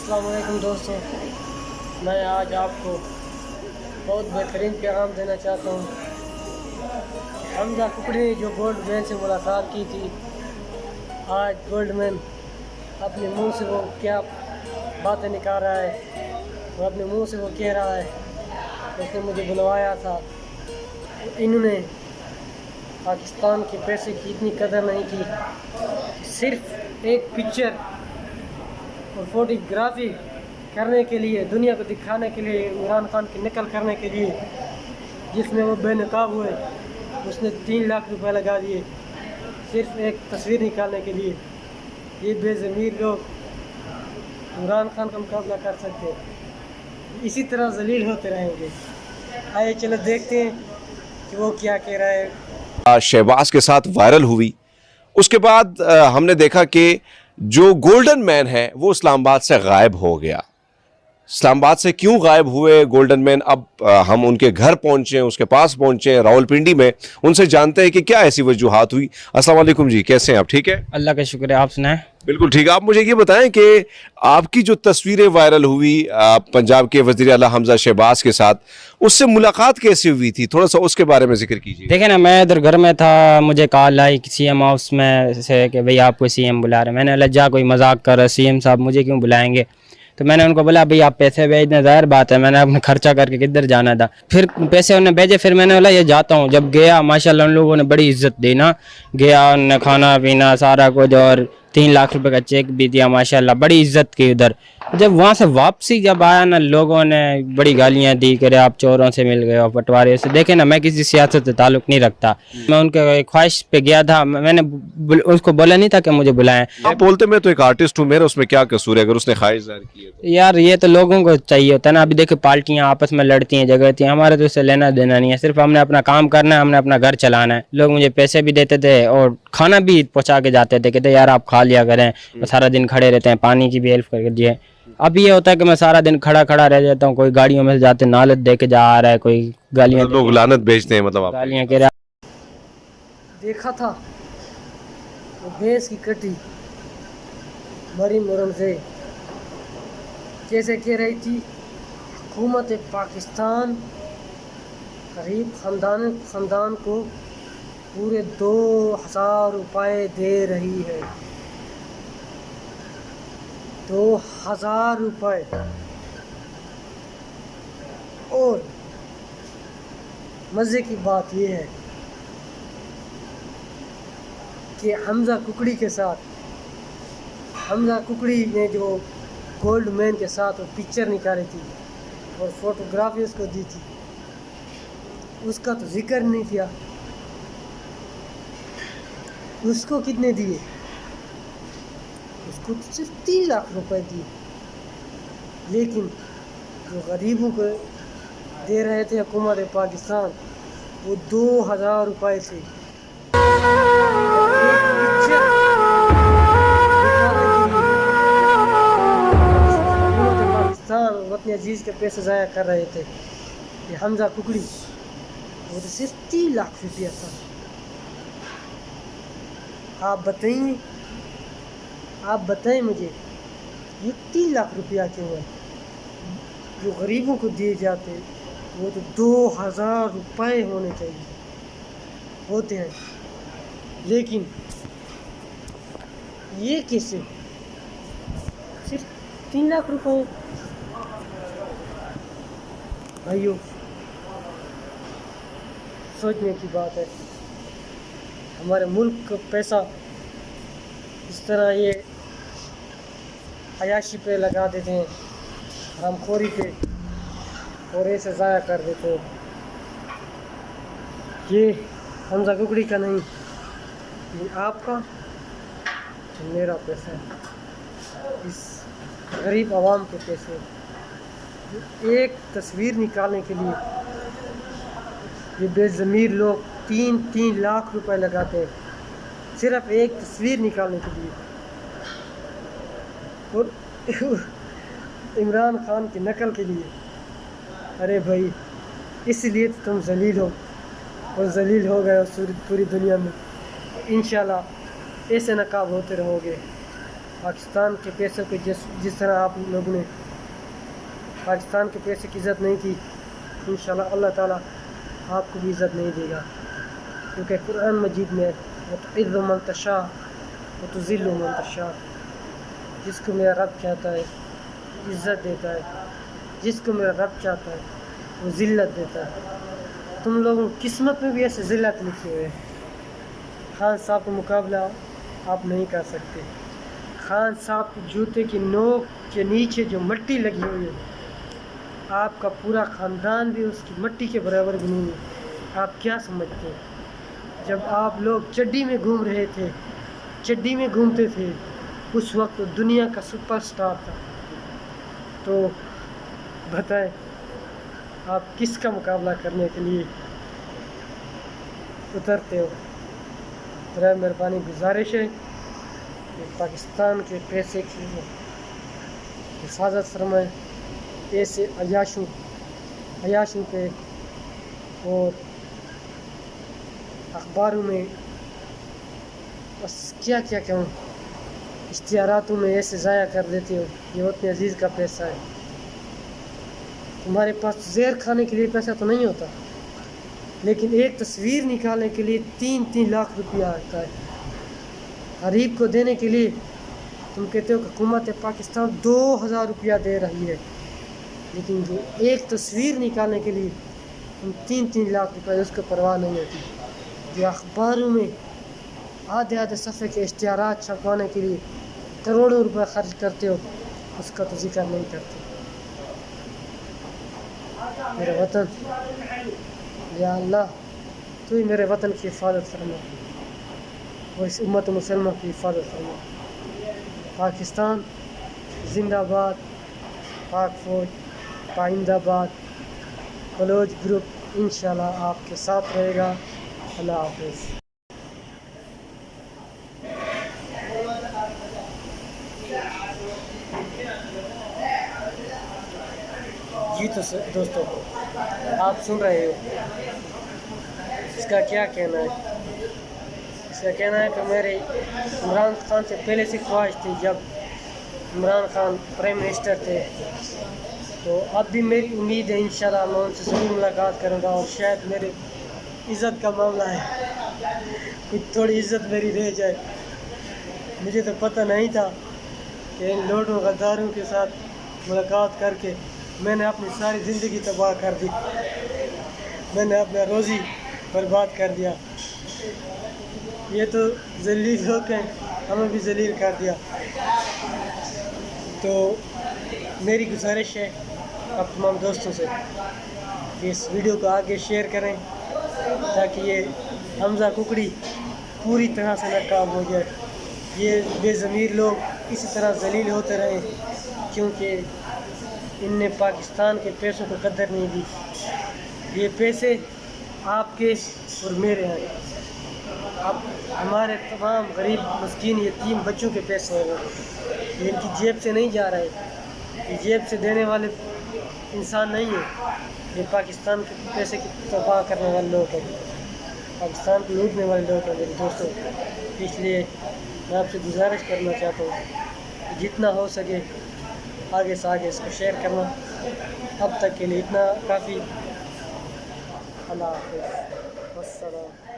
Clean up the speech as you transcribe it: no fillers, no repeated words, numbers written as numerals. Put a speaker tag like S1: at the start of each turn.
S1: अस्सलाम वालेकुम दोस्तों, मैं आज आपको बहुत बेहतरीन पैगाम देना चाहता हूँ। हमजा कुकड़ी ने जो गोल्ड मैन से मुलाकात की थी, आज गोल्ड मैन अपने मुंह से वो क्या बातें निकाल रहा है, वो अपने मुंह से वो कह रहा है उसने मुझे बुलवाया था। इन्होंने पाकिस्तान के पैसे की इतनी कदर नहीं की, सिर्फ एक पिक्चर और फोटोग्राफी करने के लिए, दुनिया को दिखाने के लिए, इमरान खान की नकल करने के लिए, जिसमें वो बेनकाब हुए, उसने 3 लाख रुपए लगा दिए सिर्फ एक तस्वीर निकालने के लिए। ये बेज़मीर लोग इमरान खान का मुकाबला कर सकते हैं, इसी तरह जलील होते रहेंगे। आइए चलो देखते हैं कि वो क्या कह रहा है।
S2: शहबाज के साथ वायरल हुई, उसके बाद हमने देखा कि जो गोल्डन मैन है वो इस्लामाबाद से गायब हो गया। इस्लामाबाद से क्यों गायब हुए गोल्डन मैन, अब हम उनके घर पहुंचे, उसके पास पहुंचे रावलपिंडी में, उनसे जानते हैं कि क्या ऐसी वजूहात हुई। अस्सलाम वालेकुम जी, कैसे हैं आप? ठीक है,
S3: अल्लाह का शुक्र है, आप सुनाएं।
S2: बिल्कुल ठीक है। आप मुझे ये बताएं कि आपकी जो तस्वीरें वायरल हुई पंजाब के वज़ीर आला हमजा शहबाज के साथ, उससे मुलाकात कैसे हुई थी, थोड़ा सा उसके बारे में जिक्र कीजिए।
S3: देखे ना, मैं इधर घर में था, मुझे कॉल आई सीएम हाउस में से कि भाई आपको सीएम बुला रहे हैं। मैंने लज्जा कोई मजाक कर रहा, सीएम साहब मुझे क्यों बुलाएंगे? तो मैंने उनको बोला भाई आप पैसे भेज दें, ज़ाहिर बात है मैंने अपना खर्चा करके किधर जाना था। फिर पैसे उन्होंने भेजे, फिर मैंने बोला ये जाता हूँ। जब गया माशाल्लाह उन लोगों ने बड़ी इज्जत दी ना, गया उन्होंने खाना पीना सारा कुछ और 3 लाख रुपए का चेक भी दिया, माशाल्लाह बड़ी इज्जत की उधर। जब वहाँ से वापसी जब आया ना, लोगों ने बड़ी गालियाँ दी कि आप चोरों से मिल गए हो, पटवारे से। देखे ना, मैं किसी सियासत से ताल्लुक़ नहीं रखता, मैं उनके ख्वाहिश पे गया था। मैंने उसको बोला नहीं था कि मुझे बुलाएं।
S2: आप बोलते मैं तो एक आर्टिस्ट हूँ, मेरा उसमें क्या कसूर है अगर उसने ख्वाहिश जाहिर की है तो?
S3: यार ये तो लोगों को चाहिए होता है ना। अभी देखो पार्टियां आपस में लड़ती हैं, झगड़ती हैं, हमारे तो इससे लेना देना नहीं है। सिर्फ हमने अपना काम करना है, हमने अपना घर चलाना है। लोग मुझे पैसे भी देते थे और खाना भी पहुंचा के जाते थे, कहते यार आप खा लिया करें, सारा दिन खड़े रहते हैं, पानी की भी हेल्प करके दिए। अब ये होता है कि मैं सारा दिन खड़ा खड़ा रह जाता हूँ, कोई गाड़ियों में से जाते नालत दे के जा रहा है, कोई गालियाँ,
S2: लोग लानत भेजते हैं, मतलब आप
S3: गालियाँ कह रहा।
S1: देखा था वो भैंस की कटी मरी मुरम से, जैसे कह रही थी हुकूमत पाकिस्तान गरीब ख़ानदान को पूरे 2000 रुपये दे रही है। 2000 रुपये। और मज़े की बात यह है कि हमजा कुकड़ी के साथ, हमजा कुकड़ी ने जो गोल्ड मैन के साथ वो पिक्चर निकाली थी और फोटोग्राफी उसको दी थी, उसका तो जिक्र नहीं किया। उसको कितने दिए? उसको तो सिर्फ 3 लाख रुपए दिए, लेकिन जो गरीबों को दे रहे थे हुकूमत पाकिस्तान, वो 2000 रुपये थे। अपने अजीज़ के पैसे ज़ाया कर रहे थे। ये हमजा कुकड़ी वो तो सिर्फ 3 लाख रुपया था। आप बताइए मुझे, ये 3 लाख रुपया क्यों है? जो गरीबों को दिए जाते वो तो 2000 रुपये होने चाहिए, होते हैं, लेकिन ये कैसे सिर्फ 3 लाख रुपये? भाइयों, सोचने की बात है। हमारे मुल्क का पैसा इस तरह ये अयाशी पे लगा देते हैं, हरामखोरी पे, और ऐसे ज़ाया कर देते हैं। ये हमजा कुकड़ी का नहीं, ये आपका, ये मेरा पैसा है, इस गरीब आवाम के पैसे। एक तस्वीर निकालने के लिए ये बेज़मीर लोग 3-3 लाख रुपए लगाते हैं, सिर्फ एक तस्वीर निकालने के लिए। और इमरान खान की नकल के लिए। अरे भाई, इसलिए तो तुम जलील हो और जलील हो गए पूरी दुनिया में। इंशाल्लाह ऐसे नकाब होते रहोगे। پاکستان کے پیسوں کے جس طرح آپ لوگوں نے پاکستان کے پیسے کی عزت نہیں کی، انشاءاللہ اللہ تعالیٰ آپ کو بھی عزت نہیں دے گا، کیونکہ قرآن مجید میں وَتُعِزُّ مَن تَشَاءُ وَتُذِلُّ مَن تَشَاءُ، جس کو میرا رب چاہتا ہے عزت دیتا ہے، جس کو میرا رب چاہتا ہے وہ ذلت دیتا ہے۔ تم لوگوں کی قسمت میں بھی ایسے ذلت لکھے ہوئے ہیں۔ خان صاحب کا مقابلہ آپ نہیں کر سکتے۔ خان صاحب کے جوتے کی نوک کے نیچے جو مٹی لگی ہوئی ہے، آپ کا پورا خاندان بھی اس کی مٹی کے برابر بھی نہیں ہے۔ آپ کیا سمجھتے ہیں؟ جب آپ لوگ چڈی میں گھوم رہے تھے، چڈی میں گھومتے تھے، اس وقت دنیا کا سپر سٹار تھا، تو بتائیں آپ کس کا مقابلہ کرنے کے لیے اترتے ہو؟ برائے مہربانی گزارش ہے کہ پاکستان کے پیسے کی حفاظت فرمائیں، ایسے عیاشوں پہ اور اخباروں میں بس کیا کہوں، اشتہاراتوں میں ایسے ضائع کر دیتے ہو۔ یہ اتنے عزیز کا پیسہ ہے، تمہارے پاس زہر کھانے کے لیے پیسہ تو نہیں ہوتا، لیکن ایک تصویر نکالنے کے لیے 3 لاکھ روپیہ آتا ہے۔ غریب کو دینے کے لیے تم کہتے ہو کہ حکومت پاکستان 2000 روپیہ دے رہی ہے، لیکن جو ایک تصویر نکالنے کے لیے تم 3 لاکھ روپے، اس کو پرواہ نہیں ہوتی۔ جو اخباروں میں آدھے صفحے کے اشتہارات چھپوانے کے لیے کروڑوں روپے خرچ کرتے ہو، اس کا تو ذکر نہیں کرتے۔ میرے وطن، یا اللہ تو ہی میرے وطن کی حفاظت فرما، اور اس امت مسلمہ کی حفاظت فرما۔ پاکستان زندہ باد، پاک فوج پائندہ باد، بلوچ گروپ انشاءاللہ آپ کے ساتھ رہے گا۔ اللہ حافظ۔ جی تو دوستو، آپ سن رہے ہو، اس کا کیا کہنا ہے؟ اس کا کہنا ہے کہ میرے عمران خان سے پہلے سے خواہش تھی، جب عمران خان پرائم منسٹر تھے، تو اب بھی میری امید ہے انشاءاللہ میں ان سے ضرور ملاقات کروں گا، اور شاید میرے عزت کا معاملہ ہے، کچھ تھوڑی عزت میری رہ جائے۔ مجھے تو پتہ نہیں تھا کہ ان لوٹوں غداروں کے ساتھ ملاقات کر کے میں نے اپنی ساری زندگی تباہ کر دی، میں نے اپنا روزی برباد کر دیا۔ یہ تو ذلیل لوگ ہیں، ہمیں بھی ذلیل کر دیا۔ تو میری گزارش ہے اب تمام دوستوں سے کہ اس ویڈیو کو آگے شیئر کریں، تاکہ یہ حمزہ ککڑی پوری طرح سے ناکام ہو جائے، یہ بے ضمیر لوگ اسی طرح ذلیل ہوتے رہیں، کیونکہ ان نے پاکستان کے پیسوں کو قدر نہیں دی۔ یہ پیسے آپ کے اور میرے ہیں، اب ہمارے تمام غریب مسکین یتیم بچوں کے پیسے ہیں، یہ ان کی جیب سے نہیں جا رہے، یہ جیب سے دینے والے انسان نہیں ہیں، یہ پاکستان کے پیسے کی تباہ کرنے والے لوگ ہیں، پاکستان کو لوٹنے والے لوگ ہیں میرے دوستوں۔ اس لیے میں آپ سے گزارش کرنا چاہتا ہوں کہ جتنا ہو سکے آگے سے آگے اس کو شیئر کرنا۔ اب تک کے لیے اتنا کافی۔ اللہ حافظ، والسلام۔